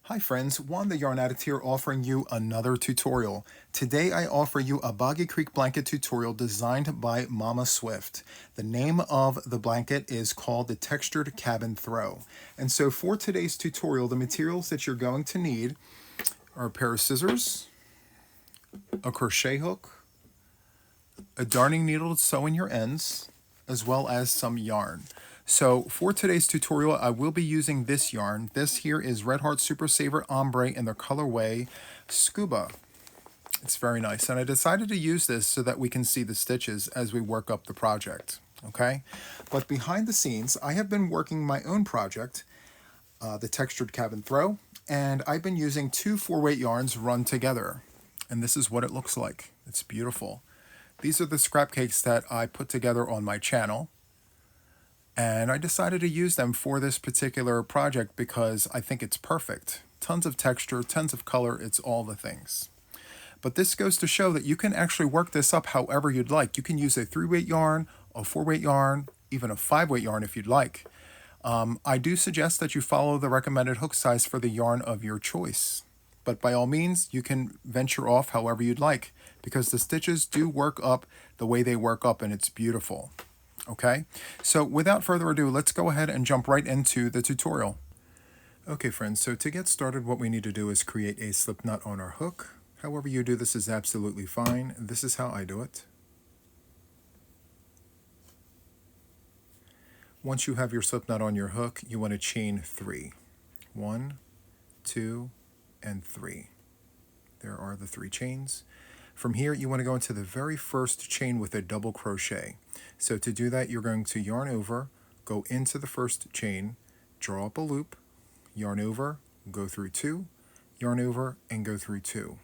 Hi friends, Juan the Yarn Addict here offering you another tutorial. Today I offer you a Boggy Creek blanket tutorial designed by Mama Swift. The name of the blanket is called the Textured Cabin Throw. And so for today's tutorial, the materials that you're going to need are a pair of scissors, a crochet hook, a darning needle to sew in your ends, as well as some yarn. So for today's tutorial, I will be using this yarn. This here is Red Heart Super Saver Ombre in the colorway Scuba. It's very nice. And I decided to use this so that we can see the stitches as we work up the project. Okay? But behind the scenes, I have been working my own project, the Textured Cabin Throw, and I've been using two 4-weight yarns run together. And this is what it looks like. It's beautiful. These are the scrap cakes that I put together on my channel. And I decided to use them for this particular project because I think it's perfect. Tons of texture, tons of color, it's all the things. But this goes to show that you can actually work this up however you'd like. You can use a 3-weight yarn, a 4-weight yarn, even a 5-weight yarn if you'd like. I do suggest that you follow the recommended hook size for the yarn of your choice. But by all means, you can venture off however you'd like because the stitches do work up the way they work up and it's beautiful. Okay, so without further ado, let's go ahead and jump right into the tutorial. Okay friends, so to get started, what we need to do is create a slip knot on our hook. However you do this is absolutely fine. This is how I do it. Once you have your slip knot on your hook, you want to chain 3. 1, 2, and 3. There are the 3 chains. From here, you want to go into the very first chain with a double crochet. So to do that, you're going to yarn over, go into the first chain, draw up a loop, yarn over, go through 2, yarn over, and go through 2.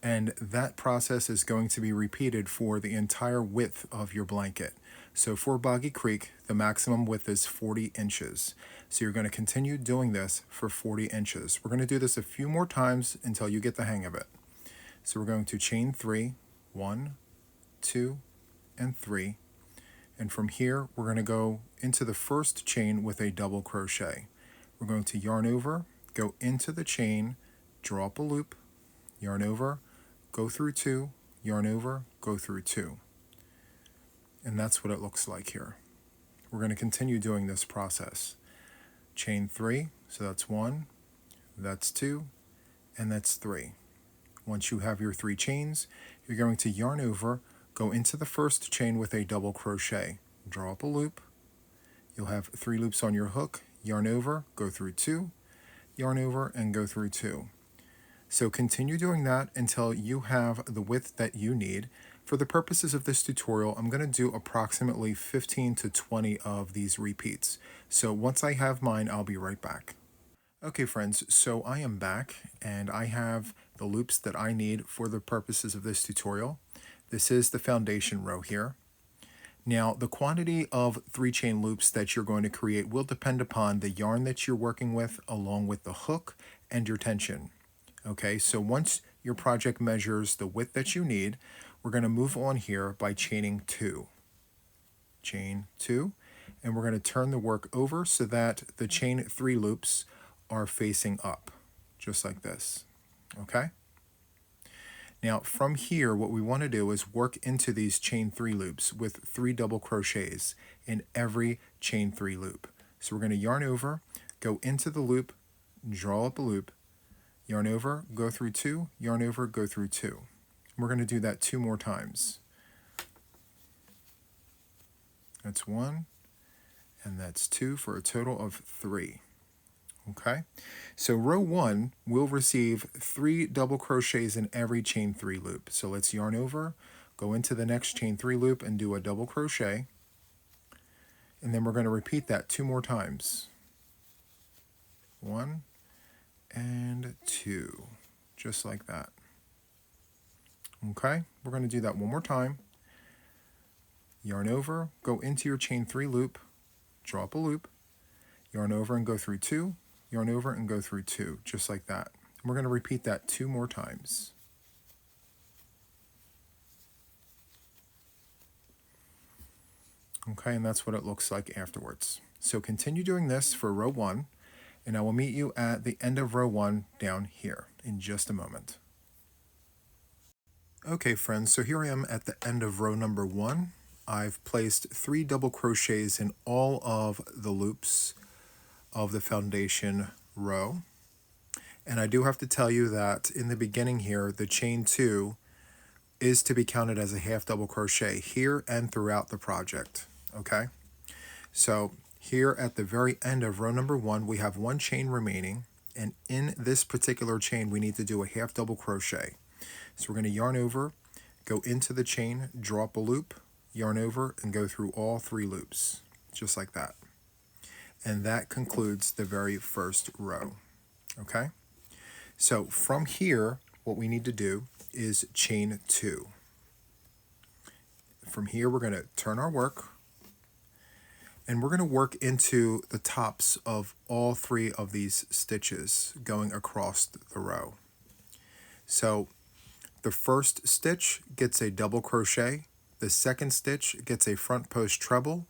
And that process is going to be repeated for the entire width of your blanket. So for Boggy Creek, the maximum width is 40 inches. So you're going to continue doing this for 40 inches. We're going to do this a few more times until you get the hang of it. So we're going to chain 3, 1, 2, and 3. And from here, we're going to go into the first chain with a double crochet. We're going to yarn over, go into the chain, draw up a loop, yarn over, go through 2, yarn over, go through 2. And that's what it looks like here. We're going to continue doing this process. Chain 3, so that's 1, that's 2, and that's 3. Once you have your 3 chains, you're going to yarn over, go into the first chain with a double crochet, draw up a loop. You'll have 3 loops on your hook, yarn over, go through 2, yarn over, and go through 2. So continue doing that until you have the width that you need. For the purposes of this tutorial, I'm going to do approximately 15 to 20 of these repeats. So once I have mine, I'll be right back. Okay friends, so I am back and I have the loops that I need for the purposes of this tutorial. This is the foundation row here. Now the quantity of 3 chain loops that you're going to create will depend upon the yarn that you're working with along with the hook and your tension. Okay, so once your project measures the width that you need, we're going to move on here by chaining 2. Chain 2, and we're going to turn the work over so that the chain 3 loops are facing up, just like this. Okay? Now from here, what we want to do is work into these chain 3 loops with 3 double crochets in every chain 3 loop. So we're going to yarn over, go into the loop, draw up a loop, yarn over, go through 2, yarn over, go through 2. We're going to do that 2 more times. That's 1, and that's 2 for a total of 3. Okay, so row 1 will receive 3 double crochets in every chain 3 loop. So let's yarn over, go into the next chain 3 loop and do a double crochet. And then we're going to repeat that 2 more times. 1 and 2, just like that. Okay, we're going to do that 1 more time. Yarn over, go into your chain 3 loop, draw up a loop, yarn over and go through 2, yarn over and go through 2, just like that. We're going to repeat that 2 more times. Okay, and that's what it looks like afterwards. So continue doing this for row 1, And I will meet you at the end of row 1 down here in just a moment. Okay friends, so here I am at the end of row number 1. I've placed 3 double crochets in all of the loops of the foundation row. And I do have to tell you that in the beginning here, the chain 2 is to be counted as a half double crochet here and throughout the project, okay? So here at the very end of row number 1, we have 1 chain remaining, and in this particular chain, we need to do a half double crochet. So we're going to yarn over, go into the chain, drop a loop, yarn over, and go through all 3 loops, just like that. And that concludes the very first row, okay? So from here, what we need to do is chain 2. From here, we're going to turn our work, and we're going to work into the tops of all 3 of these stitches going across the row. So the first stitch gets a double crochet, the second stitch gets a front post treble,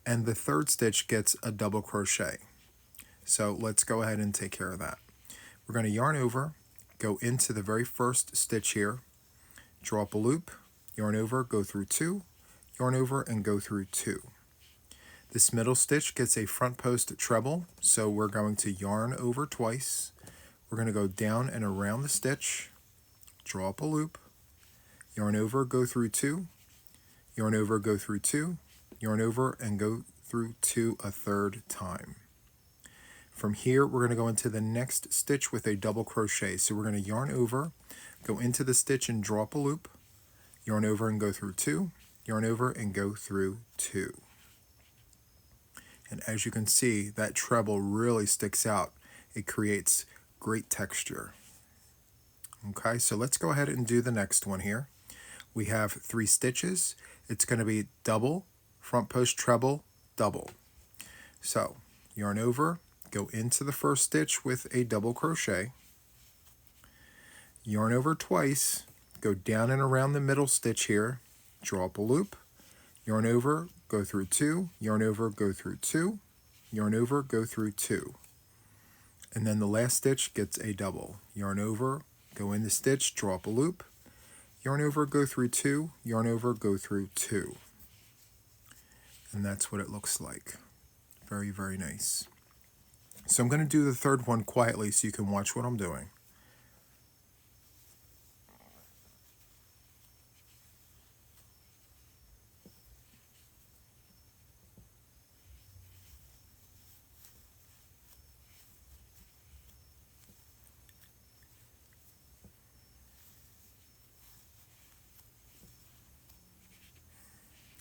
and the third stitch gets a double crochet. So let's go ahead and take care of that. We're going to yarn over, go into the very first stitch here, drop a loop, yarn over, go through 2, yarn over, and go through 2. This middle stitch gets a front post treble, so we're going to yarn over twice. We're going to go down and around the stitch, draw up a loop, yarn over, go through 2, yarn over, go through 2, yarn over, and go through 2 a third time. From here, we're going to go into the next stitch with a double crochet. So we're going to yarn over, go into the stitch and drop a loop, yarn over and go through 2, yarn over and go through 2. And as you can see, that treble really sticks out. It creates great texture. Okay, so let's go ahead and do the next one here. We have 3 stitches. It's going to be double, front post treble, double. So yarn over, go into the first stitch with a double crochet, yarn over twice, go down and around the middle stitch here, draw up a loop, yarn over, go through 2, yarn over, go through 2, yarn over, go through 2. And then the last stitch gets a double. Yarn over, go in the stitch, draw up a loop, yarn over, go through 2, yarn over, go through 2. And that's what it looks like. Very, very nice. So I'm going to do the third one quietly so you can watch what I'm doing.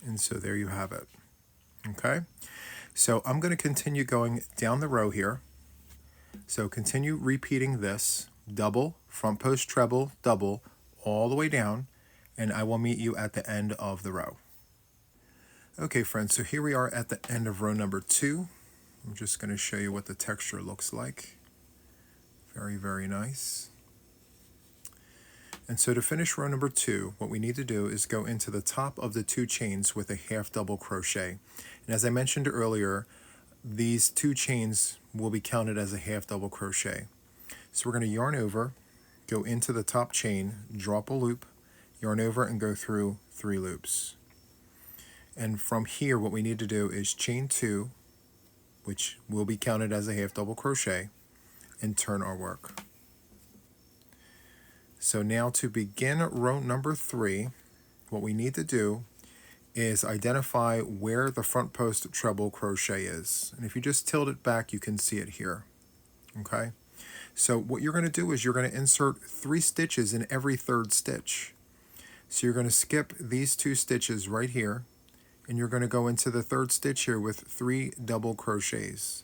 And so there you have it. Okay, so I'm going to continue going down the row here. So continue repeating this, double, front post treble, double, all the way down, and I will meet you at the end of the row. Okay friends, so here we are at the end of row number 2. I'm just going to show you what the texture looks like. Very, very nice. And so to finish row number 2, what we need to do is go into the top of the 2 chains with a half double crochet. And as I mentioned earlier, these 2 chains will be counted as a half double crochet. So we're going to yarn over, go into the top chain, drop a loop, yarn over and go through 3 loops. And from here, what we need to do is chain 2, which will be counted as a half double crochet, and turn our work. So now to begin row number 3, what we need to do is identify where the front post treble crochet is. And if you just tilt it back, you can see it here. Okay? So what you're going to do is you're going to insert 3 stitches in every third stitch. So you're going to skip these 2 stitches right here, and you're going to go into the third stitch here with 3 double crochets.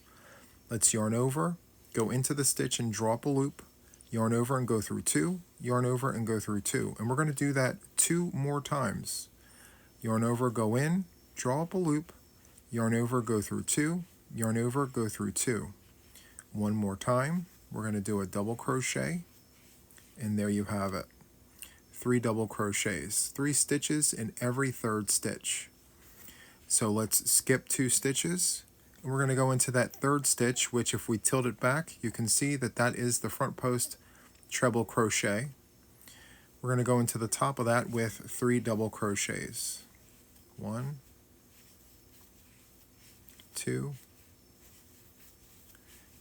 Let's yarn over, go into the stitch and drop a loop, yarn over and go through 2, yarn over and go through 2. And we're going to do that 2 more times. Yarn over, go in, draw up a loop, yarn over, go through 2, yarn over, go through 2. One more time, we're going to do a double crochet, and there you have it. 3 double crochets, 3 stitches in every third stitch. So let's skip 2 stitches, And we're going to go into that third stitch, which if we tilt it back, you can see that that is the front post treble crochet. We're going to go into the top of that with 3 double crochets. 1, 2,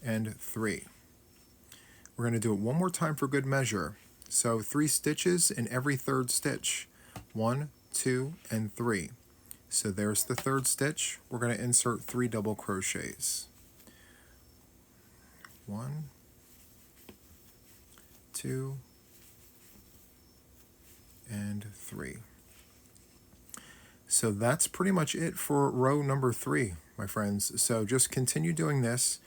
and 3. We're going to do it one more time for good measure. So 3 stitches in every third stitch. 1, 2, and 3. So there's the third stitch. We're going to insert 3 double crochets. 1, 2, and 3. So that's pretty much it for row number 3, my friends. So just continue doing this.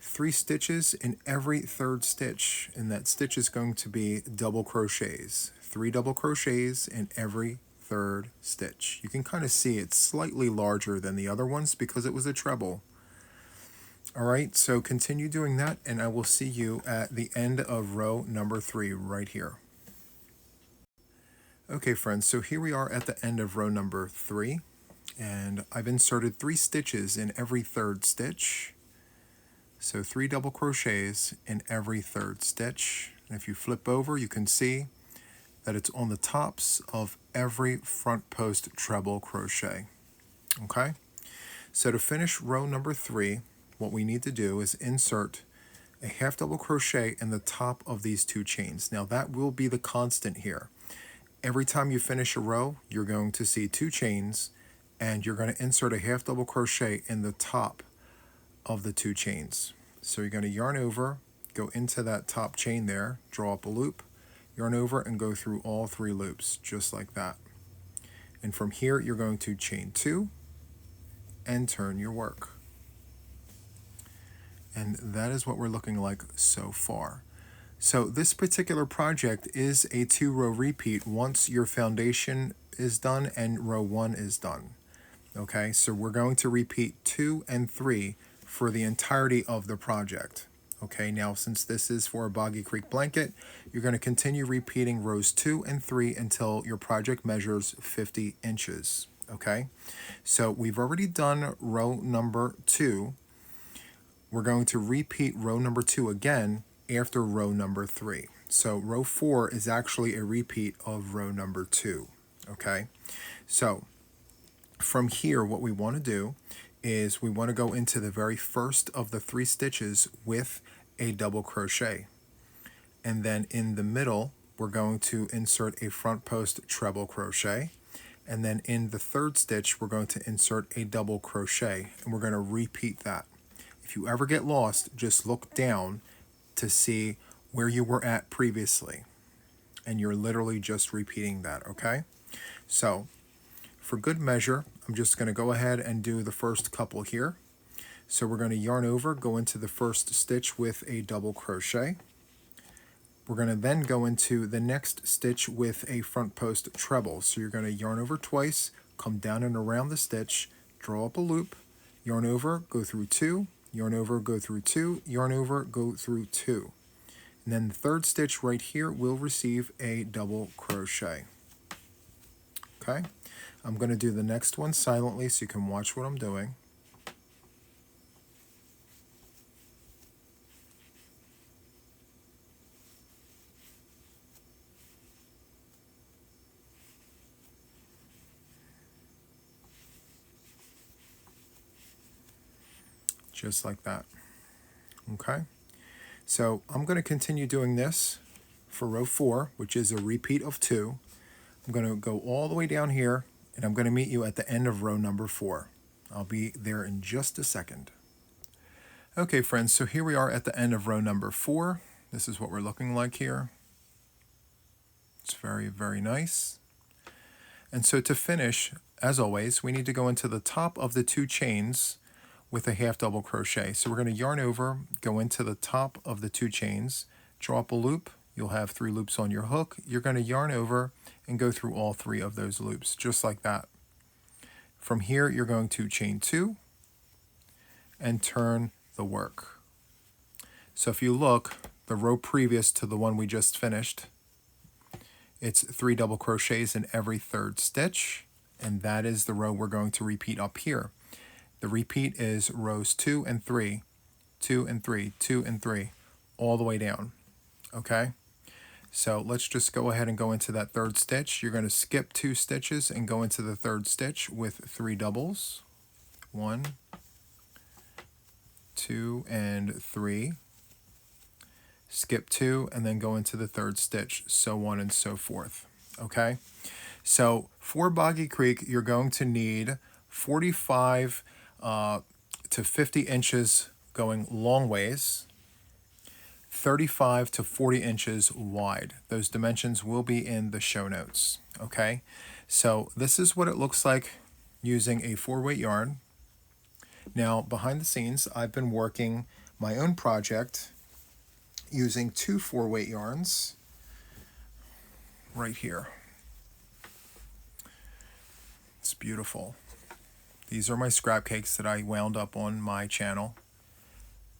3 stitches in every third stitch, and that stitch is going to be double crochets. 3 double crochets in every third stitch. You can kind of see it's slightly larger than the other ones because it was a treble. Alright, so continue doing that, and I will see you at the end of row number 3 right here. Okay friends, so here we are at the end of row number 3, and I've inserted 3 stitches in every third stitch. So 3 double crochets in every third stitch. And if you flip over, you can see that it's on the tops of every front post treble crochet. Okay, so to finish row number 3, what we need to do is insert a half double crochet in the top of these 2 chains. Now that will be the constant here. Every time you finish a row, you're going to see 2 chains, and you're going to insert a half double crochet in the top of the 2 chains. So you're going to yarn over, go into that top chain there, draw up a loop, yarn over, and go through all 3 loops, just like that. And from here, you're going to chain 2 and turn your work. And that is what we're looking like so far. So this particular project is a 2-row repeat once your foundation is done and row 1 is done. Okay, so we're going to repeat 2 and 3 for the entirety of the project. Okay, now since this is for a Boggy Creek blanket, you're going to continue repeating rows 2 and 3 until your project measures 50 inches. Okay, so we've already done row number 2. We're going to repeat row number 2 again after row number 3. So row 4 is actually a repeat of row number 2. Okay, so from here, what we want to do is we want to go into the very first of the 3 stitches with a double crochet. And then in the middle, we're going to insert a front post treble crochet. And then in the third stitch, we're going to insert a double crochet, and we're going to repeat that. If you ever get lost, just look down to see where you were at previously. And you're literally just repeating that, okay? So for good measure, I'm just going to go ahead and do the first couple here. So we're going to yarn over, go into the first stitch with a double crochet. We're going to then go into the next stitch with a front post treble. So you're going to yarn over twice, come down and around the stitch, draw up a loop, yarn over, go through 2, yarn over, go through 2, yarn over, go through 2. And then the third stitch right here will receive a double crochet. Okay, I'm going to do the next one silently so you can watch what I'm doing. Just like that. Okay, so I'm going to continue doing this for row 4, which is a repeat of 2. I'm going to go all the way down here, and I'm going to meet you at the end of row number 4. I'll be there in just a second. Okay friends, so here we are at the end of row number 4. This is what we're looking like here. It's very, very nice. And so to finish, as always, we need to go into the top of the 2 chains with a half double crochet. So we're going to yarn over, go into the top of the 2 chains, draw up a loop. You'll have 3 loops on your hook. You're going to yarn over and go through all 3 of those loops, just like that. From here, you're going to chain 2 and turn the work. So if you look, the row previous to the one we just finished, it's 3 double crochets in every third stitch, and that is the row we're going to repeat up here. The repeat is rows 2 and 3, 2 and 3, 2 and 3, all the way down, okay? So let's just go ahead and go into that third stitch. You're going to skip 2 stitches and go into the third stitch with 3 doubles. 1, 2, and 3. Skip 2 and then go into the third stitch, so on and so forth, okay? So for Boggy Creek, you're going to need 45 to 50 inches going long ways, 35 to 40 inches wide. Those dimensions will be in the show notes, okay? So this is what it looks like using a 4-weight yarn. Now, behind the scenes, I've been working my own project using 2 4-weight yarns right here. It's beautiful. These are my scrap cakes that I wound up on my channel,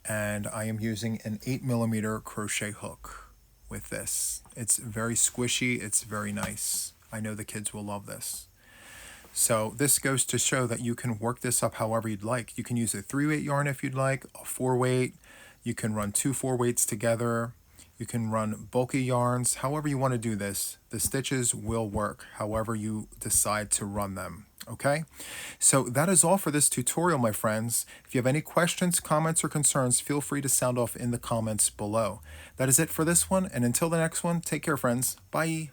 and I am using an 8mm crochet hook with this. It's very squishy, it's very nice. I know the kids will love this. So this goes to show that you can work this up however you'd like. You can use a 3-weight yarn if you'd like, a 4-weight, you can run 2 4-weights together, you can run bulky yarns, however you want to do this. The stitches will work however you decide to run them. Okay, so that is all for this tutorial, my friends. If you have any questions, comments, or concerns, feel free to sound off in the comments below. That is it for this one, and until the next one, take care, friends. Bye.